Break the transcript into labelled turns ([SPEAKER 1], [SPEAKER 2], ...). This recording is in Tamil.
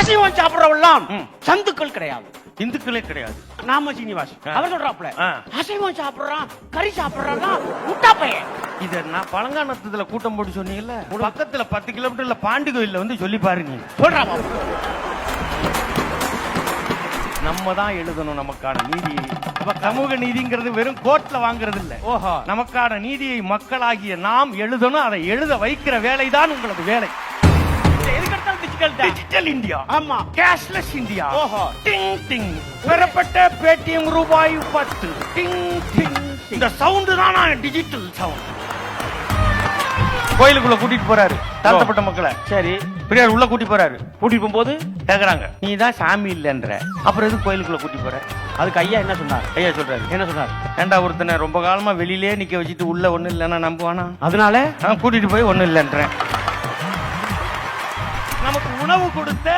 [SPEAKER 1] அசைவம் சாப்பிடறவெல்லாம் சந்துக்கள் கிடையாது,
[SPEAKER 2] இந்துக்களே கிடையாது.
[SPEAKER 1] நாம சீனிவாஸ் அவர் சொல்றாப்ல
[SPEAKER 2] ஆ.
[SPEAKER 1] அசைவம் சாப்பிடுறான் கறி சாப்பிடுறான் முட்டா பையன்.
[SPEAKER 2] இத நான் பழங்கானத்துல கூட்டம் போட்டு சொன்னீங்கல்ல, பக்கத்துல 10 கிலோமீட்டர்ல பாண்டி கோயில்ல வந்து சொல்லி பாருங்க.
[SPEAKER 1] சொல்றா
[SPEAKER 2] நம்ம தான் எழுதணும் நமக்கான நீதி. சமூக நீதிங்கிறது வெறும் கோர்ட்ல வாங்குறது இல்ல.
[SPEAKER 1] ஓஹோ.
[SPEAKER 2] நமக்கான நீதியை மக்களாகிய நாம் எழுதணும். அதை எழுத வைக்கிற வேலைதான் உங்களது வேலை. டிஜிட்டல் இந்தியா,
[SPEAKER 1] ஆமா,
[SPEAKER 2] கேஷ்லெஸ் இந்தியா.
[SPEAKER 1] ஓஹோ.
[SPEAKER 2] டிங் டிங் பெறப்பட்ட பேடிஎம் ரூபாய் 10. டிங் டிங். இந்த சவுண்ட் தான் டிஜிட்டல் சவுண்ட். கோயிலுக்குள்ள கூட்டிட்டு போறாரு தாழ்த்தப்பட்ட மக்களை.
[SPEAKER 1] சரி,
[SPEAKER 2] பெரியார் உள்ள கூட்டி போறாரு.
[SPEAKER 1] கூட்டிட்டு போகும்போது
[SPEAKER 2] கேக்குறாங்க, நீ தான் சாமி இல்லன்ற, அப்புறம் எதுக்கு கோயிலுக்குள்ள கூட்டி போற?
[SPEAKER 1] அதுக்கு ஐயா என்ன சொன்னார்?
[SPEAKER 2] ஐயா சொல்றாரு,
[SPEAKER 1] என்ன சொன்னார்?
[SPEAKER 2] ஏண்டா ஒருத்தனை ரொம்ப காலமா வெளியிலே நிக்க வச்சுட்டு உள்ள ஒண்ணு இல்லைன்னா நம்புவானா?
[SPEAKER 1] அதனால
[SPEAKER 2] நான் கூட்டிட்டு போய் ஒண்ணு இல்லைன்றேன். நமக்கு உணவு கொடுத்த